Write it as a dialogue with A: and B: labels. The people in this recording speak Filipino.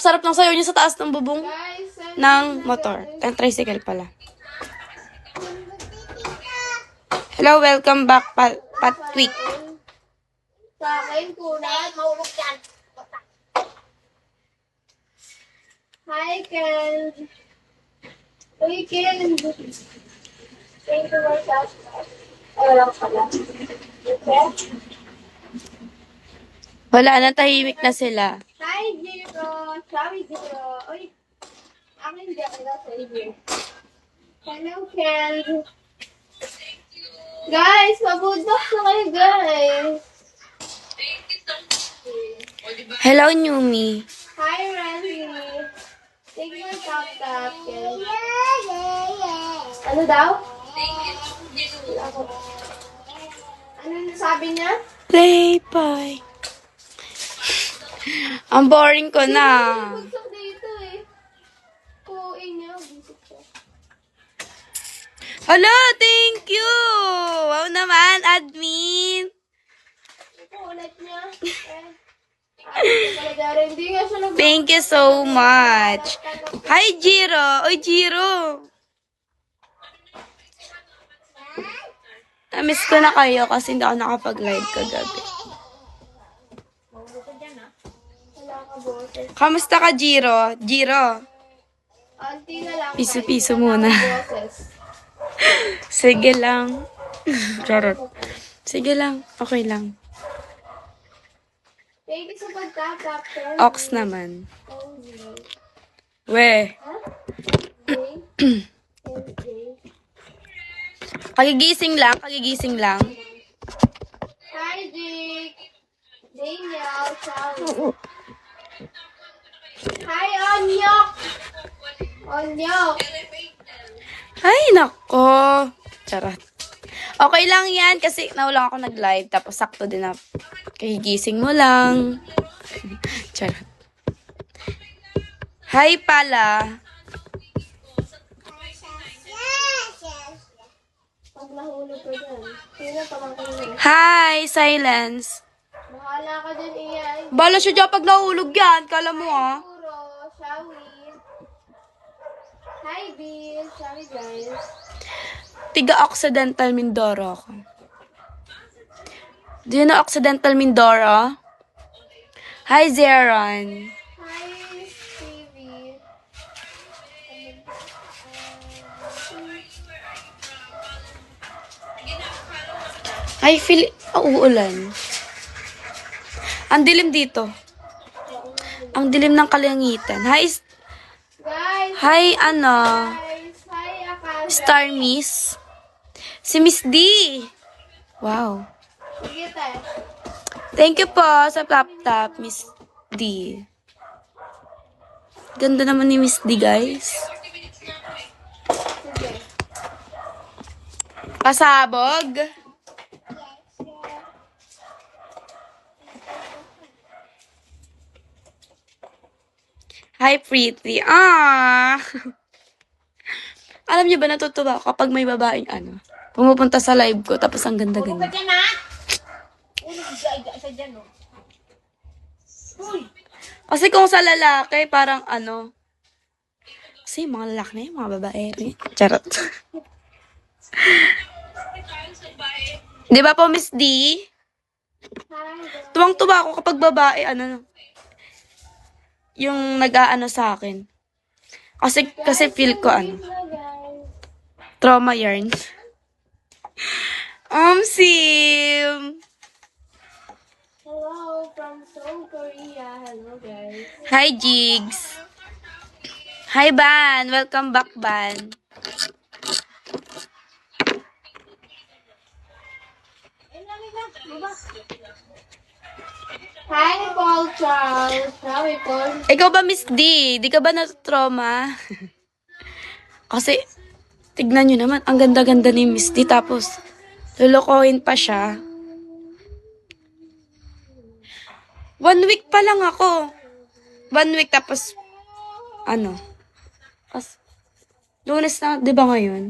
A: Sarap ng sayo niya sa taas ng bubong
B: Guys,
A: ng motor. Ang tricycle pala. Hello, welcome back, Patwick.
B: sa akin, kunat. Mahulog yan. Hi, Ken. Uy, Ken. Thank you for that. Lang pala. Okay?
A: Wala na, tahimik na sila.
B: Hi, Jiro. Sorry, Jiro. Uy, akin hindi ako na sa iyo. Hello, Ken. Guys, mabudok na kayo, guys.
A: Hello, Numi.
B: Hi, Randy. Thank you for that, Ken. Ano daw? Ano sabi niya?
A: Playboy. Ang boring ko na.
B: Bugsak dito eh. Kuin niya, bisip siya.
A: Hello, thank you. Wow naman, admin.
B: Ito, ulit niya. Hindi nga siya nag-
A: Thank you so much. Hi, Jiro. Oy, Jiro. Na-miss ko na kayo kasi hindi ako nakapag-live kagabi.
B: Wala ka, boses.
A: Kamusta ka, Jiro? Jiro.
B: Auntie na lang.
A: Piso-piso
B: kayo. Wala
A: muna.
B: kang boses.
A: Sige lang. Charot. Sige lang. Okay lang.
B: Thank you sa pagtatap, Ken.
A: Ox naman.
B: Oh, no.
A: We.
B: Ha? Okay. Okay.
A: Kagigising lang. Kagigising lang.
B: Hi, Jake. Daniel, ciao. Hi, Onyok. Onyok.
A: Ay, nako. Charot. Okay lang yan kasi naulang ako nag-live tapos sakto din na kagigising mo lang. Charot. Hi pala.
B: Pag nahulog ka dyan. Sino pamangkin mo?
A: Hi, silence.
B: Bahala ka dyan, Ian.
A: Bala siya dyan pag nahulog yan. Kala mo ah.
B: Puro, Shawi. Hi, Bill. Sorry, guys.
A: Tiga-Occidental Mindoro ako. Do you know Occidental Mindoro? Hi, Zeron.
B: Hi, Stevie.
A: Hi, uulan. Ang dilim dito. Ang dilim ng kalangitan. Hi,
B: Guys,
A: hi,
B: Hi, Akasa.
A: Star Miss. Si Miss D. Wow.
B: Sige, tayo.
A: Thank you po sa laptop, Miss D. Ganda naman ni Miss D, guys.
B: Sige.
A: Pasabog. Hi, Pretty. Alam niyo ba, natutuwa ako kapag may babaeng pumupunta sa live ko, tapos ang ganda-ganda.
B: Dyan, ha? Ulo, iga-iga siya dyan, no? Uy!
A: Kasi kung sa lalaki, parang kasi yung mga lalaki na yung mga babae rin. Charot. Di ba po, Miss D?
B: Hi,
A: Tuwang-tuwa ako kapag babae, yung nag-aano sa akin. Kasi feel ko,
B: guys.
A: trauma yarn. Sim!
B: Hello from Seoul, Korea. Hello, guys.
A: Hi, Jigs. Hi, Ban. Welcome back, Ban.
B: Hi, Paul Charles. Hi, Paul.
A: Ikaw ba, Miss D? Di ka ba na-trauma? Kasi, tignan nyo naman, ang ganda-ganda ni Miss D. Tapos, lulukohin pa siya. 1 week pa lang ako. 1 week tapos, Lunes na, di ba ngayon?